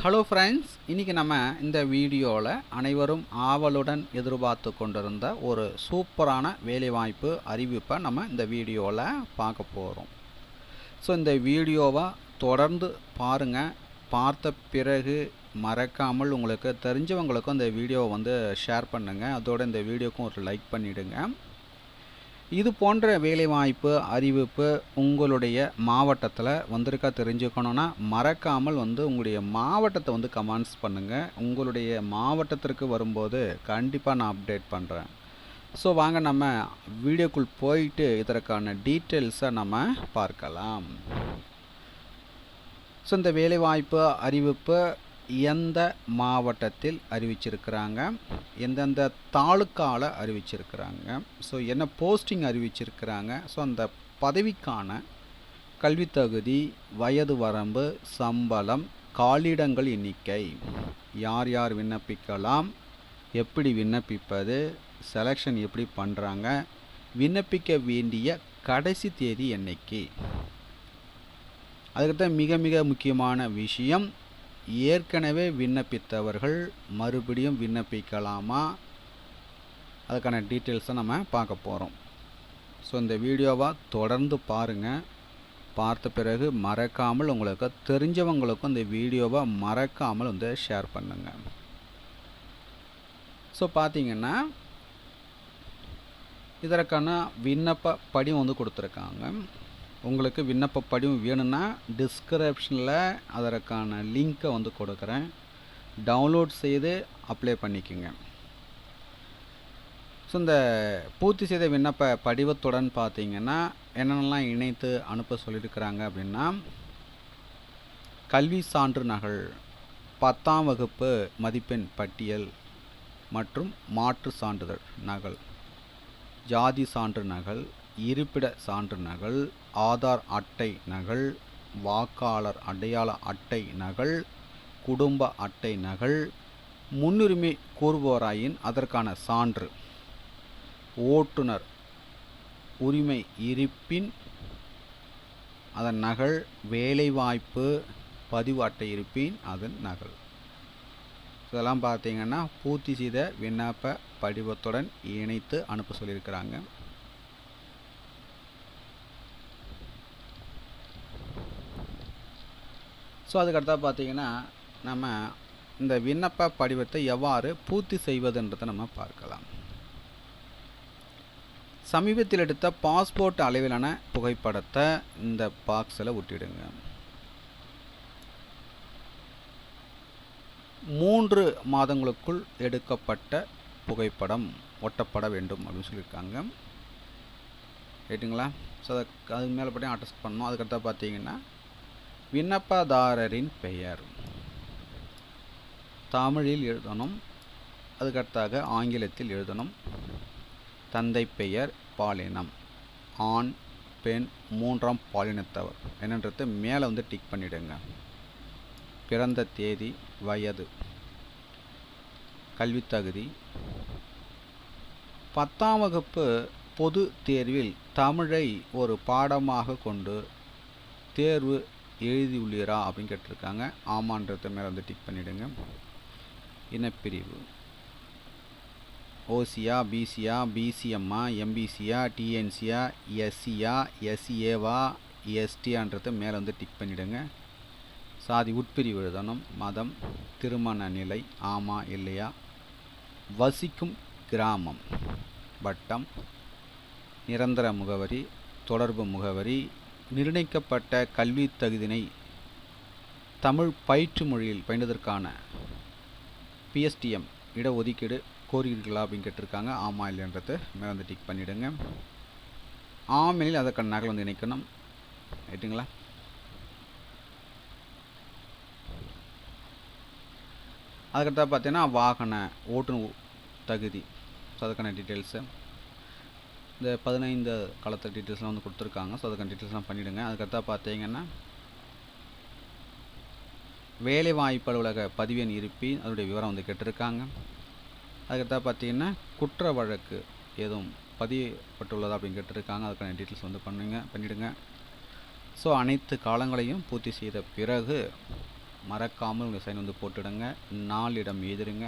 Hello friends, இன்றைக்கி நம்ம இந்த வீடியோவில் அனைவரும் ஆவலுடன் எதிர்பார்த்து கொண்டிருந்த ஒரு சூப்பரான வேலைவாய்ப்பு அறிவிப்பை நம்ம இந்த வீடியோவில் பார்க்க போகிறோம். ஸோ இந்த வீடியோவை தொடர்ந்து பாருங்கள். பார்த்த பிறகு மறக்காமல் உங்களுக்கு தெரிஞ்சவங்களுக்கும் இந்த வீடியோவை ஷேர் பண்ணுங்கள். அதோடு இந்த வீடியோக்கும் ஒரு லைக் பண்ணிவிடுங்க. இது போன்ற வேலைவாய்ப்பு அறிவிப்பு உங்களுடைய மாவட்டத்தில் வந்திருக்கா தெரிஞ்சுக்கணுன்னா மறக்காமல் உங்களுடைய மாவட்டத்தை கமெண்ட்ஸ் பண்ணுங்கள். உங்களுடைய மாவட்டத்திற்கு வரும்போது கண்டிப்பாக நான் அப்டேட் பண்ணுறேன். ஸோ வாங்க நம்ம வீடியோக்குள் போயிட்டு இதற்கான டீட்டெயில்ஸை நம்ம பார்க்கலாம். ஸோ இந்த வேலைவாய்ப்பு அறிவிப்பு எந்த மாவட்டத்தில் அறிவிச்சிருக்கிறாங்க, எந்தெந்த தாலுக்காவில் அறிவிச்சிருக்கிறாங்க, ஸோ என்ன போஸ்டிங் அறிவிச்சிருக்கிறாங்க, ஸோ அந்த பதவிக்கான கல்வித் தகுதி, வயது வரம்பு, சம்பளம், காலிடங்கள் எண்ணிக்கை, யார் யார் விண்ணப்பிக்கலாம், எப்படி விண்ணப்பிப்பது, செலெக்ஷன் எப்படி பண்ணுறாங்க, விண்ணப்பிக்க வேண்டிய கடைசி தேதி என்னைக்கு, அதுக்குத்தான் மிக மிக முக்கியமான விஷயம், ஏற்கனவே விண்ணப்பித்தவர்கள் மறுபடியும் விண்ணப்பிக்கலாமா, அதுக்கான டீட்டெயில்ஸை நம்ம பார்க்க போகிறோம். ஸோ இந்த வீடியோவை தொடர்ந்து பாருங்கள். பார்த்த பிறகு மறக்காமல் உங்களுக்கு தெரிஞ்சவங்களுக்கும் இந்த வீடியோவை மறக்காமல் ஷேர் பண்ணுங்கள். ஸோ பார்த்தீங்கன்னா இதற்கான விண்ணப்ப படிவம் கொடுத்துருக்காங்க. உங்களுக்கு விண்ணப்ப படிவம் வேணும்னா டிஸ்கிரிப்ஷனில் அதற்கான லிங்க்கை கொடுக்குறேன். டவுன்லோட் செய்து அப்ளை பண்ணிக்கோங்க. ஸோ இந்த பூர்த்தி செய்த விண்ணப்ப படிவத்துடன் பார்த்தீங்கன்னா என்னென்னலாம் இணைத்து அனுப்ப சொல்லியிருக்கிறாங்க அப்படின்னா, கல்வி சான்று நகல், 10ஆம் வகுப்பு மதிப்பெண் பட்டியல் மற்றும் மாற்று சான்றிதழ் நகல், ஜாதி சான்று நகல், இருப்பிட சான்று நகல், ஆதார் அட்டை நகல், வாக்காளர் அடையாள அட்டை நகல், குடும்ப அட்டை நகல், முன்னுரிமை கோருவோராயின் அதற்கான சான்று, ஓட்டுநர் உரிமை இருப்பின் அதன் நகல், வேலைவாய்ப்பு பதிவு அட்டை இருப்பின் அதன் நகல், இதெல்லாம் பார்த்தீங்கன்னா பூர்த்தி செய்த விண்ணப்ப படிவத்துடன் இணைத்து அனுப்ப சொல்லியிருக்கிறாங்க. ஸோ அதுக்கடுத்தா பார்த்தீங்கன்னா நம்ம இந்த விண்ணப்ப படிவத்தை எவ்வாறு பூர்த்தி செய்வதுன்றதை நம்ம பார்க்கலாம். சமீபத்தில் எடுத்த பாஸ்போர்ட் அளவிலான புகைப்படத்தை இந்த பாக்ஸில் ஒட்டிடுங்க. 3 மாதங்களுக்குள் எடுக்கப்பட்ட புகைப்படம் ஒட்டப்பட வேண்டும் அப்படின்னு சொல்லியிருக்காங்க. ரைட்டுங்களா? ஸோ அதுக்கு மேலே பற்றி அட்டஸ்ட் பண்ணணும். அதுக்கடுத்தா பார்த்தீங்கன்னா விண்ணப்பதாரரின் பெயர் தமிழில் எழுதணும். அதுக்கடுத்தாக ஆங்கிலத்தில் எழுதணும். தந்தை பெயர், பாலினம், ஆண், பெண், 3ஆம் பாலினத்தவர் என்னன்றது மேலே டிக் பண்ணிவிடுங்க. பிறந்த தேதி, வயது, கல்வித்தகுதி, 10ஆம் வகுப்பு பொது தேர்வில் தமிழை ஒரு பாடமாக கொண்டு தேர்வு எழுதியுள்ளீரா அப்படின்னு கேட்டிருக்காங்க. ஆமான்றத மேலே டிக் பண்ணிவிடுங்க. இனப்பிரிவு, ஓசியா, பிசியா, பிசிஎம்மா, எம்பிசியா, டிஎன்சியா, எஸ்சியா, எஸ்ஏவா, எஸ்டியான்றத மேலே டிக் பண்ணிவிடுங்க. சாதி உட்பிரிவு எழுதணும். மதம், திருமண நிலை, ஆமா இல்லையா, வசிக்கும் கிராமம், வட்டம், நிரந்தர முகவரி, தொடர்பு முகவரி, நிர்ணயிக்கப்பட்ட கல்வி தகுதியினை தமிழ் பயிற்று மொழியில் பயின்றதற்கான பிஎஸ்டிஎம் இடஒதுக்கீடு கோருகிறீர்களா அப்படின்னு கேட்டிருக்காங்க. ஆமாம் இல்லைன்றது மேலே டிக் பண்ணிவிடுங்க. ஆமெனில் அதற்கான நகல் இணைக்கணும். ரைட்டுங்களா? அதுக்கடுத்தா பார்த்தீங்கன்னா வாகன ஓட்டுநர் தகுதி, ஸோ அதுக்கான டீட்டெயில்ஸு இந்த 15 காலத்து டீட்டெயில்ஸ்லாம் கொடுத்துருக்காங்க. ஸோ அதுக்கான டீட்டெயில்ஸ்லாம் பண்ணிவிடுங்க. அதுக்கடுத்தா பார்த்தீங்கன்னா வேலைவாய்ப்பு அலுவலக பதிவு எண் இருப்பின் அதனுடைய விவரம் கேட்டிருக்காங்க. அதுக்கடுத்தா பார்த்தீங்கன்னா குற்ற வழக்கு எதுவும் பதியப்பட்டுள்ளதா அப்படின்னு கேட்டிருக்காங்க. அதுக்கான டீட்டெயில்ஸ் பண்ணிவிடுங்க. ஸோ அனைத்து காலங்களையும் பூர்த்தி செய்த பிறகு மறக்காமல் உங்கள் சைன் வந்து போட்டுடுங்க. நாளிடம் எழுதிருங்க.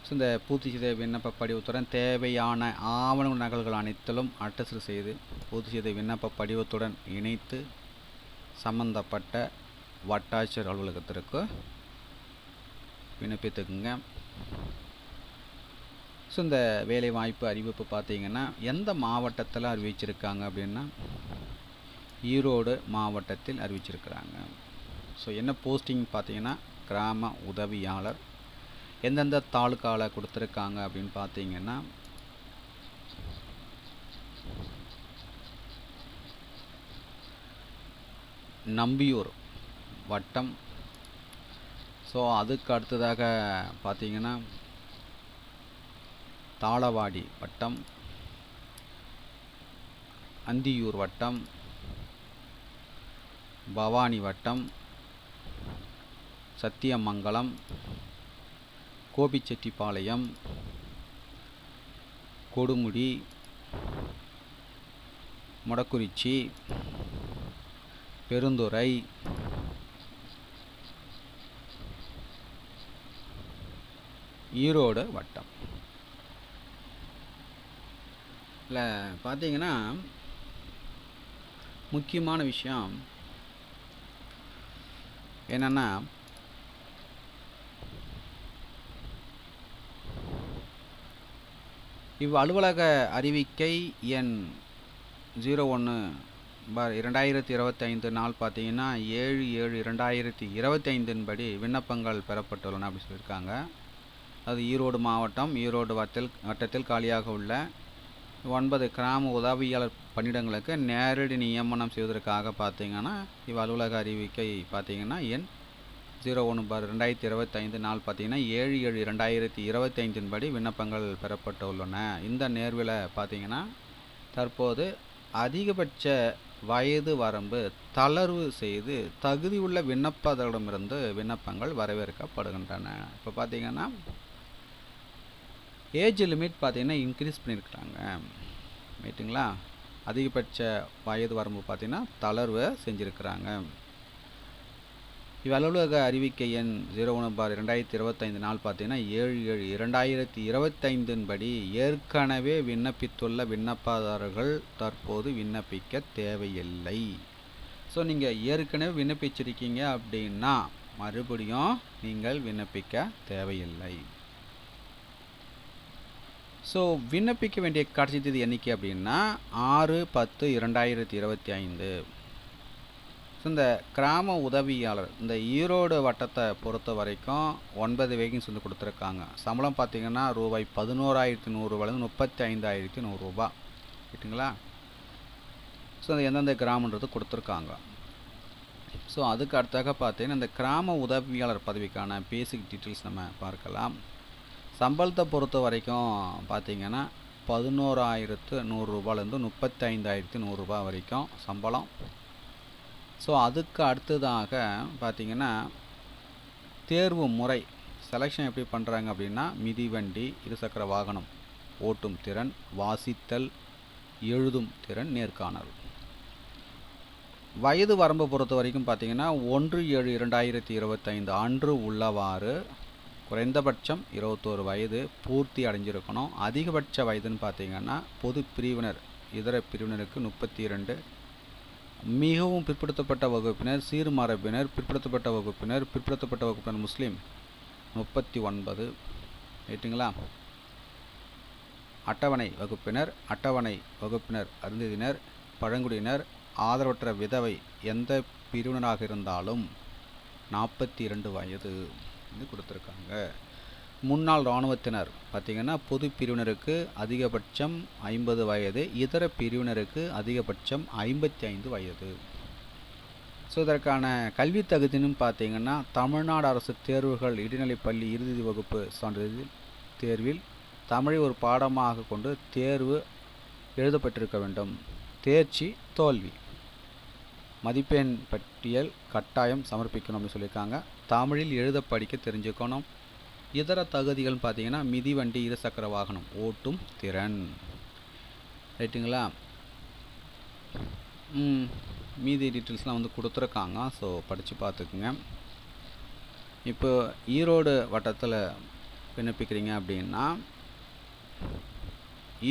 ஸோ இந்த பூர்த்தி செய்த விண்ணப்ப படிவத்துடன் தேவையான ஆவண நகல்கள் அனைத்திலும் அட்டஸ்ட் செய்து பூர்த்தி செய்த விண்ணப்ப படிவத்துடன் இணைத்து சம்பந்தப்பட்ட வட்டாட்சியர் அலுவலகத்திற்கு விண்ணப்பித்துக்குங்க. ஸோ இந்த வேலைவாய்ப்பு அறிவிப்பு பார்த்தீங்கன்னா எந்த மாவட்டத்தில் அறிவிச்சிருக்காங்க அப்படின்னா ஈரோடு மாவட்டத்தில் அறிவிச்சிருக்கிறாங்க. ஸோ என்ன போஸ்டிங் பார்த்தீங்கன்னா கிராம உதவியாளர். எந்தெந்த தாலுக்காவில் கொடுத்துருக்காங்க அப்படின்னு பார்த்தீங்கன்னா நம்பியூர் வட்டம். ஸோ அதுக்கு அடுத்ததாக பார்த்தீங்கன்னா தாளவாடி வட்டம், அந்தியூர் வட்டம், பவானி வட்டம், சத்தியமங்கலம், கோபிச்செட்டிப்பாளையம், கொடுமுடி, மொடக்குறிச்சி, பெருந்துறை, ஈரோடு வட்டம். இல்லை பார்த்தீங்கன்னா முக்கியமான விஷயம் என்னென்னா அலுவலக அறிவிக்கை எண் 01/2025 நாள் பார்த்தீங்கன்னா 7/7/2025 படி விண்ணப்பங்கள் பெறப்பட்டுள்ளன அப்படி சொல்லியிருக்காங்க. அது ஈரோடு மாவட்டம், ஈரோடு வட்டத்தில் காலியாக உள்ள 9 கிராம உதவியாளர் பணியிடங்களுக்கு நேரடி நியமனம் செய்வதற்காக பார்த்தீங்கன்னா அலுவலக அறிவிக்கை பார்த்தீங்கன்னா எண் 01/2025 நாள் பார்த்தீங்கன்னா 7/7/2025 படி விண்ணப்பங்கள் பெறப்பட்டுள்ளன. இந்த நேர்வில் பார்த்தீங்கன்னா தற்போது அதிகபட்ச வயது வரம்பு தளர்வு செய்து தகுதியுள்ள விண்ணப்பதாரரிடமிருந்து விண்ணப்பங்கள் வரவேற்கப்படுகின்றன. இப்போ பார்த்தீங்கன்னா ஏஜ் லிமிட் பார்த்தீங்கன்னா இன்க்ரீஸ் பண்ணியிருக்கிறாங்க. ரைட்டுங்களா? அதிகபட்ச வயது வரம்பு பார்த்தீங்கன்னா தளர்வு செஞ்சுருக்கிறாங்க. அலுவலக அறிவிக்கை எண் 01/2025 நாள் பார்த்தீங்கன்னா 7/7/2025 படி ஏற்கனவே விண்ணப்பித்துள்ள விண்ணப்பதாரர்கள் தற்போது விண்ணப்பிக்க தேவையில்லை. ஸோ நீங்கள் ஏற்கனவே விண்ணப்பிச்சிருக்கீங்க அப்படின்னா மறுபடியும் நீங்கள் விண்ணப்பிக்க தேவையில்லை. ஸோ விண்ணப்பிக்க வேண்டிய கடைசி தேதி எண்ணிக்கை அப்படின்னா 6/10/2025. ஸோ இந்த கிராம உதவியாளர் இந்த ஈரோடு வட்டத்தை பொறுத்த வரைக்கும் 9 வேகன்ஸ் வந்து கொடுத்துருக்காங்க. சம்பளம் பார்த்தீங்கன்னா ரூபாய் 11,100 35,100 ரூபா. ரைட்டுங்களா? ஸோ அது எந்தெந்த கிராமன்றது கொடுத்துருக்காங்க. ஸோ அதுக்கு அடுத்தாக பார்த்தீங்கன்னா இந்த கிராம உதவியாளர் பதவிக்கான பேசிக் டீட்டெயில்ஸ் நம்ம பார்க்கலாம். சம்பளத்தை பொறுத்த வரைக்கும் பார்த்தீங்கன்னா 11,100 ரூபாயிலேருந்து 35,100 ரூபா வரைக்கும் சம்பளம். ஸோ அதுக்கு அடுத்ததாக பார்த்தீங்கன்னா தேர்வு முறை செலெக்ஷன் எப்படி பண்ணுறாங்க அப்படின்னா மிதிவண்டி, இருசக்கர வாகனம் ஓட்டும் திறன், வாசித்தல், எழுதும் திறன், நேர்காணல். வயது வரம்பை பொறுத்த வரைக்கும் பார்த்தீங்கன்னா 1/7/2025 அன்று உள்ளவாறு குறைந்தபட்சம் 21 வயது பூர்த்தி அடைஞ்சிருக்கணும். அதிகபட்ச வயதுன்னு பார்த்தீங்கன்னா பொது பிரிவினர் இதர பிரிவினருக்கு 32, மிகவும் பிற்படுத்தப்பட்ட வகுப்பினர், சீர்மரபினர், பிற்படுத்தப்பட்ட வகுப்பினர் முஸ்லீம் 39. ரைட்டுங்களா? அட்டவணை வகுப்பினர் அருந்ததியினர், பழங்குடியினர், ஆதரவற்ற விதவை எந்த பிரிவினராக இருந்தாலும் 42 வயது கொடுத்துருக்காங்க. முன்னாள் இராணுவத்தினர் பார்த்திங்கன்னா பொது பிரிவினருக்கு அதிகபட்சம் 50 வயது, இதர பிரிவினருக்கு அதிகபட்சம் 55 வயது. ஸோ இதற்கான கல்வி தகுதின்னு பார்த்திங்கன்னா தமிழ்நாடு அரசு தேர்வுகள் இடைநிலைப்பள்ளி இறுதி வகுப்பு சான்றிதழ் தேர்வில் தமிழை ஒரு பாடமாக கொண்டு தேர்வு எழுதப்பட்டிருக்க வேண்டும். தேர்ச்சி, தோல்வி, மதிப்பெண் பட்டியல் கட்டாயம் சமர்ப்பிக்கணும் அப்படின்னு சொல்லியிருக்காங்க. தமிழில் எழுத படிக்க தெரிஞ்சுக்கணும். இதர தகுதிகள் பார்த்தீங்கன்னா மிதிவண்டி, இருசக்கர வாகனம் ஓட்டும் திறன். ரைட்டுங்களா? மீதி டீட்டெயில்ஸ்லாம் வந்து கொடுத்துருக்காங்க. ஸோ படித்து பார்த்துக்குங்க. இப்போ ஈரோடு வட்டத்தில் விண்ணப்பிக்கிறீங்க அப்படின்னா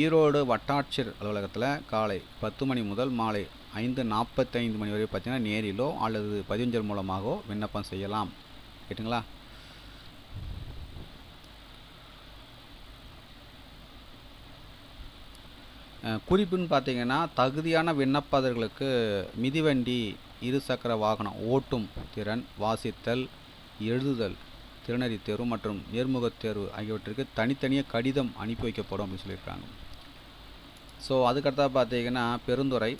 ஈரோடு வட்டாட்சியர் அலுவலகத்தில் காலை 10 மணி முதல் மாலை 5:45 மணி வரை பார்த்தீங்கன்னா நேரிலோ அல்லது பதிவஞ்சல் மூலமாகவோ விண்ணப்பம் செய்யலாம். கேட்டுங்களா? குறிப்புன்னு பார்த்தீங்கன்னா தகுதியான விண்ணப்பதாரர்களுக்கு மிதிவண்டி, இருசக்கர வாகனம் ஓட்டும் திறன், வாசித்தல், எழுதுதல், திறனறி தேர்வு மற்றும் நேர்முகத் தேர்வு ஆகியவற்றிற்கு தனித்தனியாக கடிதம் அனுப்பி வைக்கப்படும் அப்படின்னு சொல்லியிருக்காங்க. ஸோ அதுக்கடுத்தா பார்த்தீங்கன்னா பெருந்துறை.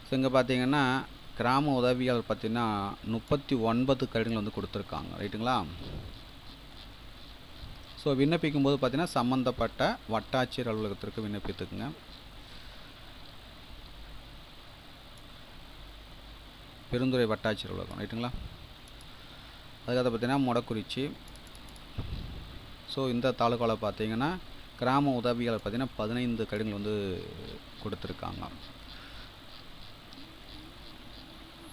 ஸோ இங்கே பார்த்தீங்கன்னா கிராம உதவியாளர் பார்த்தீங்கன்னா 39 கடிதங்கள் வந்து கொடுத்துருக்காங்க. ரைட்டுங்களா? ஸோ விண்ணப்பிக்கும் போது பார்த்தீங்கன்னா சம்மந்தப்பட்ட வட்டாட்சியர் அலுவலகத்திற்கு விண்ணப்பித்துக்குங்க. பெருந்துறை வட்டாட்சியர் அலுவலகம். ரைட்டுங்களா? அதுக்காக பார்த்தீங்கன்னா மொடக்குறிச்சி. ஸோ இந்த தாலுக்காவில் பார்த்தீங்கன்னா கிராம உதவியாளர் பார்த்தீங்கன்னா 15 கடிதங்கள் வந்து கொடுத்துருக்காங்க.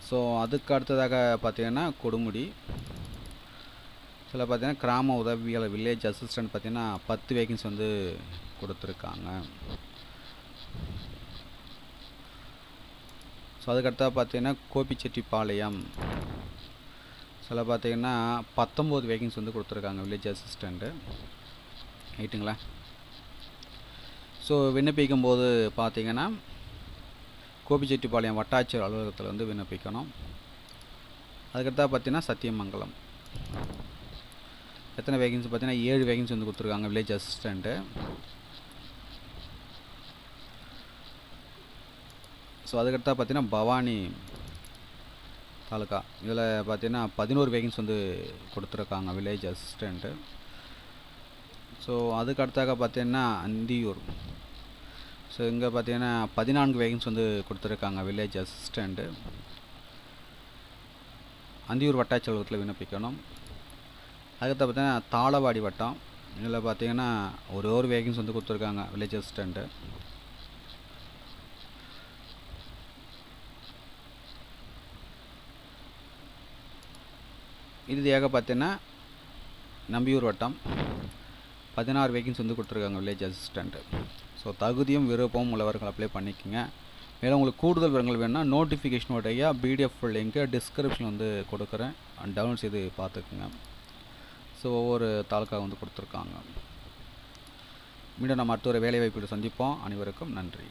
ஸோ அதுக்கு அடுத்ததாக பார்த்தீங்கன்னா கொடுமுடி. சில பார்த்தீங்கன்னா கிராம உதவியாளர் வில்லேஜ் அசிஸ்டன்ட் பார்த்தீங்கன்னா 10 வேகன்சி வந்து கொடுத்துருக்காங்க. ஸோ அதுக்கடுத்தா பார்த்தீங்கன்னா கோபிச்செட்டிப்பாளையம். சில பார்த்தீங்கன்னா 19 வேகன்சி வந்து கொடுத்துருக்காங்க வில்லேஜ் அசிஸ்டண்ட்டு. ரைட்டுங்களா? ஸோ விண்ணப்பிக்கும் போது பார்த்தீங்கன்னா கோபிச்செட்டிப்பாளையம் வட்டாட்சியர் அலுவலகத்தில் வந்து விண்ணப்பிக்கணும். அதுக்கடுத்தா பார்த்தீங்கன்னா சத்தியமங்கலம். எத்தனை வேகன்சி பார்த்தீங்கன்னா 7 வேகன்சி வந்து கொடுத்துருக்காங்க வில்லேஜ் அசிஸ்டண்ட்டு. ஸோ அதுக்கடுத்தா பார்த்தீங்கன்னா பவானி தாலுக்கா. இதில் பார்த்தீங்கன்னா 11 வேகன்சி வந்து கொடுத்துருக்காங்க வில்லேஜ் அசிஸ்டண்ட்டு. ஸோ அதுக்கு அடுத்தாக பார்த்தீங்கன்னா அந்தியூர். ஸோ இங்கே பார்த்தீங்கன்னா 14 வேகன்சி வந்து கொடுத்துருக்காங்க வில்லேஜ் அசிஸ்டண்ட்டு. அந்தியூர் வட்டாட்சியர் அலுவலகத்தில் விண்ணப்பிக்கணும். அதுக்கடுத்து பார்த்தீங்கன்னா தாளவாடி வட்டம். இதில் பார்த்தீங்கன்னா ஒரு வேகன்சி வந்து கொடுத்துருக்காங்க வில்லேஜ் அசிஸ்டண்ட்டு. இறுதியாக பார்த்தீங்கன்னா நம்பியூர் வட்டம் 16 வேகன்சி வந்து கொடுத்துருக்காங்க வில்லேஜ் அசிஸ்டண்ட்டு. ஸோ தகுதியும் விருப்பமும் உள்ளவர்கள் அப்ளை பண்ணிக்கோங்க. மேலும் உங்களுக்கு கூடுதல் விவரங்கள் வேணும்னா நோட்டிஃபிகேஷனுடைய பிடிஎஃப் லிங்க்கு டிஸ்கிரிப்ஷன் வந்து கொடுக்குறேன், டவுன்லோட் செய்து பார்த்துக்குங்க. ஸோ ஒவ்வொரு தாலுக்காக வந்து கொடுத்துருக்காங்க. மீண்டும் நம்ம அடுத்த ஒரு வேலைவாய்ப்போடு சந்திப்போம். அனைவருக்கும் நன்றி.